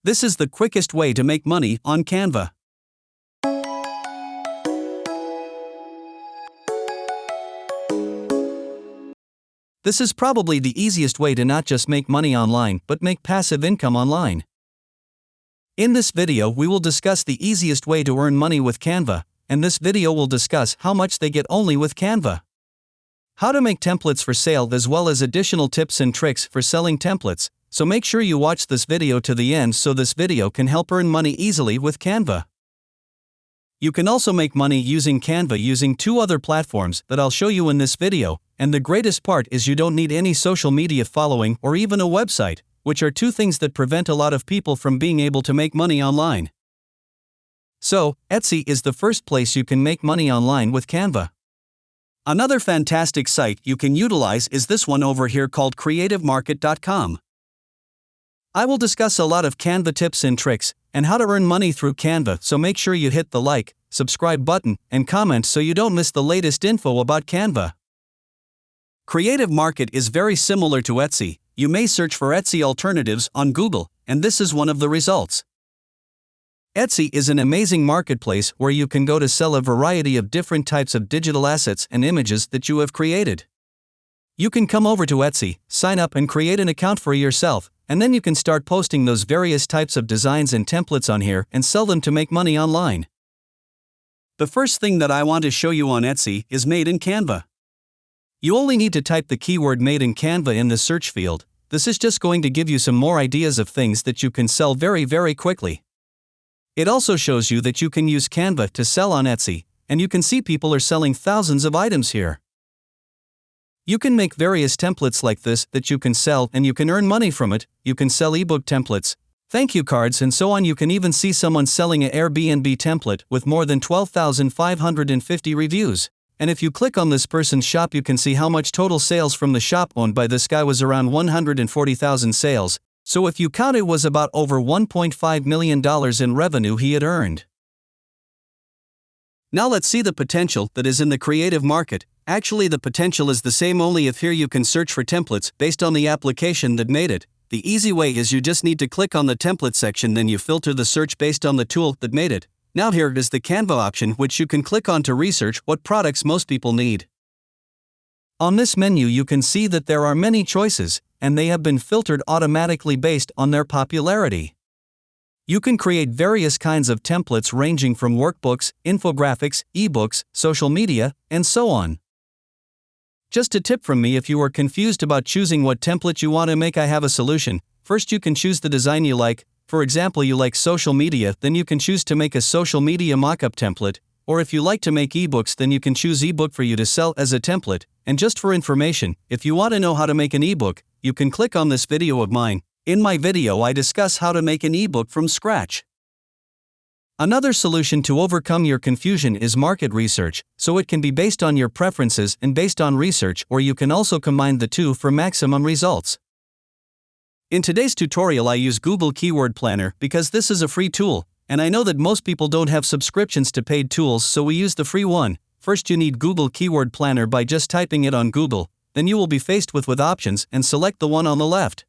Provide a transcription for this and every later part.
This is the quickest way to make money on Canva. This is probably the easiest way to not just make money online but make passive income online. In this video we will discuss the easiest way to earn money with Canva, and this video will discuss how much they get only with Canva. How to make templates for sale as well as additional tips and tricks for selling templates, so make sure you watch this video to the end so this video can help earn money easily with Canva. You can also make money using Canva using two other platforms that I'll show you in this video, and the greatest part is you don't need any social media following or even a website, which are two things that prevent a lot of people from being able to make money online. So, Etsy is the first place you can make money online with Canva. Another fantastic site you can utilize is this one over here called creativemarket.com. I will discuss a lot of Canva tips and tricks, and how to earn money through Canva, so make sure you hit the like, subscribe button, and comment so you don't miss the latest info about Canva. Creative Market is very similar to Etsy. You may search for Etsy alternatives on Google, and this is one of the results. Etsy is an amazing marketplace where you can go to sell a variety of different types of digital assets and images that you have created. You can come over to Etsy, sign up and create an account for yourself, and then you can start posting those various types of designs and templates on here and sell them to make money online. The first thing that I want to show you on Etsy is Made in Canva. You only need to type the keyword Made in Canva in the search field. This is just going to give you some more ideas of things that you can sell very quickly. It also shows you that you can use Canva to sell on Etsy, and you can see people are selling thousands of items here. You can make various templates like this that you can sell and you can earn money from it. You can sell ebook templates, thank you cards and so on. You can even see someone selling an Airbnb template with more than 12,550 reviews. And if you click on this person's shop you can see how much total sales from the shop owned by this guy was around 140,000 sales. So if you count it was about over $1.5 million in revenue he had earned. Now let's see the potential that is in the creative market. Actually the potential is the same, only if here you can search for templates based on the application that made it. The easy way is you just need to click on the template section, then you filter the search based on the tool that made it. Now here is the Canva option, which you can click on to research what products most people need. On this menu you can see that there are many choices, and they have been filtered automatically based on their popularity. You can create various kinds of templates ranging from workbooks, infographics, ebooks, social media, and so on. Just a tip from me: if you are confused about choosing what template you want to make, I have a solution. First you can choose the design you like. For example, you like social media, then you can choose to make a social media mockup template. Or if you like to make ebooks, then you can choose ebook for you to sell as a template. And just for information, if you want to know how to make an ebook, you can click on this video of mine. In my video I discuss how to make an ebook from scratch. Another solution to overcome your confusion is market research, so it can be based on your preferences and based on research, or you can also combine the two for maximum results. In today's tutorial I use Google Keyword Planner because this is a free tool, and I know that most people don't have subscriptions to paid tools, so we use the free one. First you need Google Keyword Planner by just typing it on Google, then you will be faced with options and select the one on the left.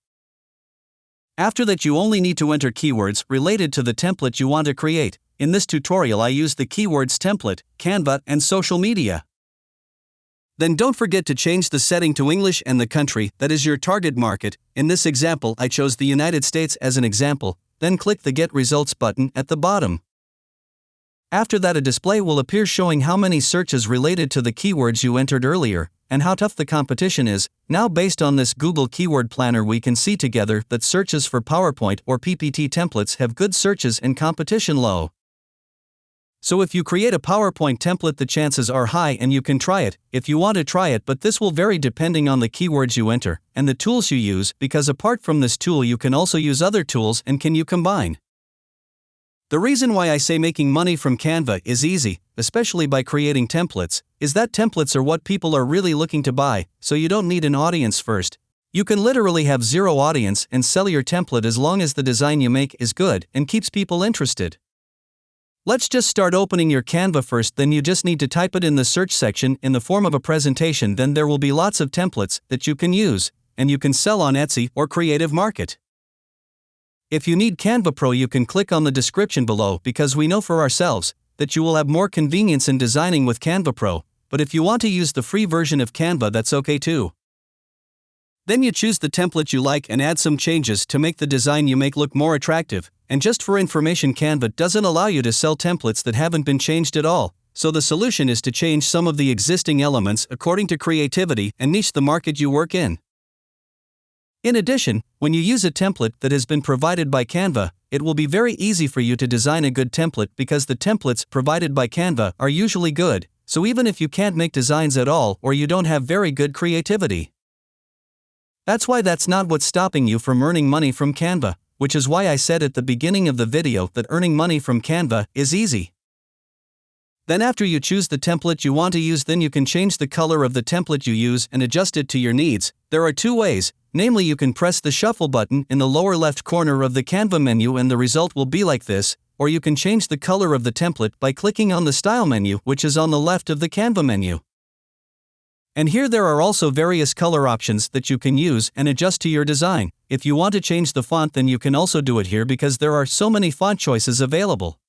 After that you only need to enter keywords related to the template you want to create. In this tutorial I use the keywords template, Canva, and social media. Then don't forget to change the setting to English and the country that is your target market. In this example I chose the United States as an example, then click the Get Results button at the bottom. After that a display will appear showing how many searches related to the keywords you entered earlier, and how tough the competition is. Now based on this Google Keyword Planner we can see together that searches for PowerPoint or PPT templates have good searches and competition low. So if you create a PowerPoint template the chances are high and you can try it, if you want to try it, but this will vary depending on the keywords you enter, and the tools you use, because apart from this tool you can also use other tools and can you combine. The reason why I say making money from Canva is easy, especially by creating templates, is that templates are what people are really looking to buy, so you don't need an audience first. You can literally have zero audience and sell your template as long as the design you make is good and keeps people interested. Let's just start opening your Canva first, then you just need to type it in the search section in the form of a presentation, then there will be lots of templates that you can use, and you can sell on Etsy or Creative Market. If you need Canva Pro, you can click on the description below because we know for ourselves that you will have more convenience in designing with Canva Pro, but if you want to use the free version of Canva, that's okay too. Then you choose the template you like and add some changes to make the design you make look more attractive. And just for information, Canva doesn't allow you to sell templates that haven't been changed at all, so the solution is to change some of the existing elements according to creativity and niche the market you work in. In addition, when you use a template that has been provided by Canva, it will be very easy for you to design a good template because the templates provided by Canva are usually good, so even if you can't make designs at all or you don't have very good creativity. That's why that's not what's stopping you from earning money from Canva, which is why I said at the beginning of the video that earning money from Canva is easy. Then after you choose the template you want to use, then you can change the color of the template you use and adjust it to your needs. There are two ways, namely you can press the shuffle button in the lower left corner of the Canva menu and the result will be like this, or you can change the color of the template by clicking on the style menu, which is on the left of the Canva menu. And here there are also various color options that you can use and adjust to your design. If you want to change the font, then you can also do it here because there are so many font choices available.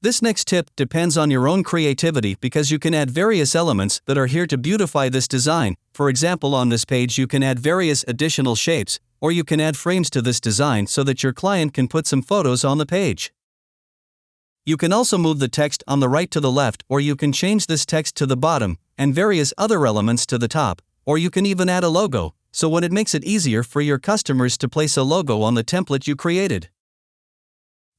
This next tip depends on your own creativity because you can add various elements that are here to beautify this design. For example, on this page you can add various additional shapes, or you can add frames to this design so that your client can put some photos on the page. You can also move the text on the right to the left, or you can change this text to the bottom and various other elements to the top, or you can even add a logo, so when it makes it easier for your customers to place a logo on the template you created.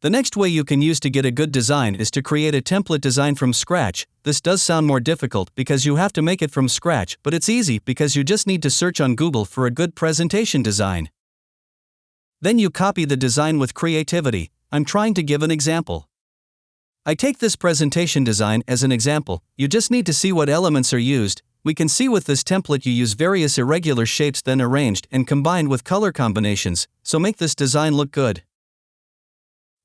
The next way you can use to get a good design is to create a template design from scratch. This does sound more difficult because you have to make it from scratch, but it's easy because you just need to search on Google for a good presentation design. Then you copy the design with creativity. I'm trying to give an example. I take this presentation design as an example. You just need to see what elements are used. We can see with this template you use various irregular shapes then arranged and combined with color combinations, so make this design look good.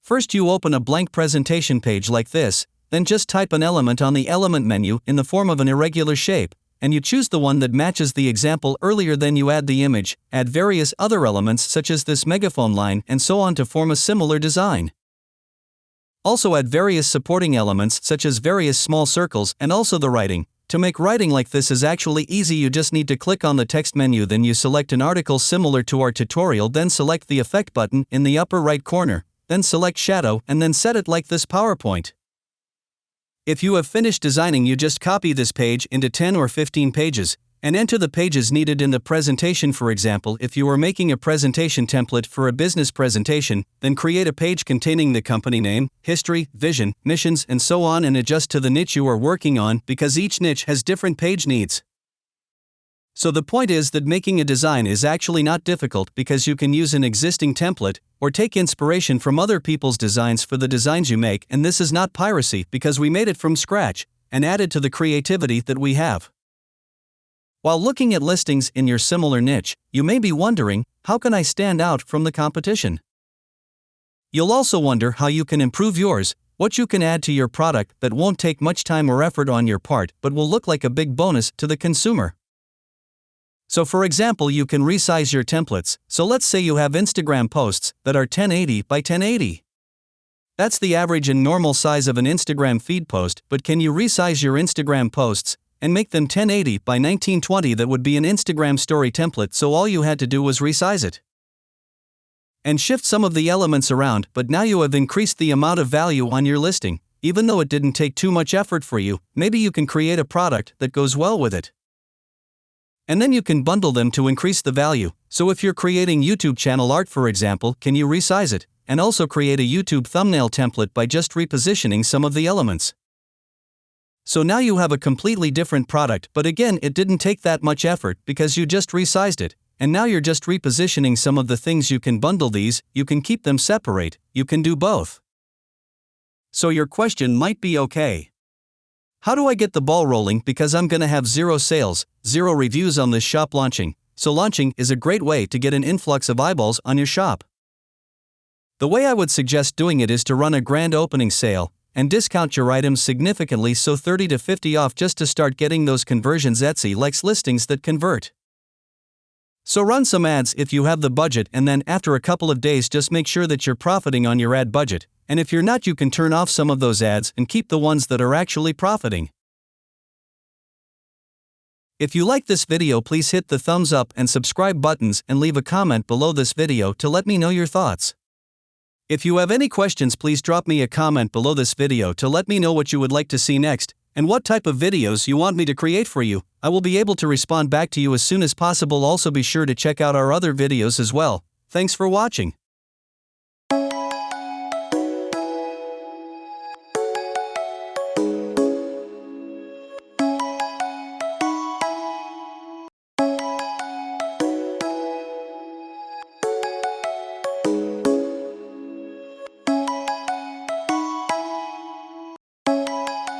First you open a blank presentation page like this, then just type an element on the element menu in the form of an irregular shape, and you choose the one that matches the example earlier. Then you add the image, add various other elements such as this megaphone line and so on to form a similar design. Also add various supporting elements such as various small circles and also the writing. To make writing like this is actually easy. You just need to click on the text menu, then you select an article similar to our tutorial, then select the effect button in the upper right corner, then select shadow and then set it like this PowerPoint. If you have finished designing, you just copy this page into 10 or 15 pages and enter the pages needed in the presentation. For example, if you are making a presentation template for a business presentation, then create a page containing the company name, history, vision, missions, and so on, and adjust to the niche you are working on because each niche has different page needs. So the point is that making a design is actually not difficult because you can use an existing template or take inspiration from other people's designs for the designs you make, and this is not piracy because we made it from scratch and added to the creativity that we have. While looking at listings in your similar niche, you may be wondering, how can I stand out from the competition? You'll also wonder how you can improve yours, what you can add to your product that won't take much time or effort on your part but will look like a big bonus to the consumer. So for example, you can resize your templates. So let's say you have Instagram posts that are 1080 by 1080. That's the average and normal size of an Instagram feed post, but can you resize your Instagram posts and make them 1080 by 1920? That would be an Instagram story template, so all you had to do was resize it and shift some of the elements around, but now you have increased the amount of value on your listing. Even though it didn't take too much effort for you, maybe you can create a product that goes well with it. And then you can bundle them to increase the value. So if you're creating YouTube channel art, for example, can you resize it and also create a YouTube thumbnail template by just repositioning some of the elements? So now you have a completely different product, but again, it didn't take that much effort because you just resized it. And now you're just repositioning some of the things. You can bundle these, you can keep them separate, you can do both. So your question might be, okay, how do I get the ball rolling because I'm gonna have 0 sales, 0 reviews on this shop launching? So launching is a great way to get an influx of eyeballs on your shop. The way I would suggest doing it is to run a grand opening sale and discount your items significantly, so 30 to 50 off, just to start getting those conversions. Etsy likes listings that convert. So run some ads if you have the budget, and then after a couple of days just make sure that you're profiting on your ad budget, and if you're not, you can turn off some of those ads and keep the ones that are actually profiting. If you like this video, please hit the thumbs up and subscribe buttons and leave a comment below this video to let me know your thoughts. If you have any questions, please drop me a comment below this video to let me know what you would like to see next, and what type of videos you want me to create for you. I will be able to respond back to you as soon as possible. Also be sure to check out our other videos as well. Thanks for watching.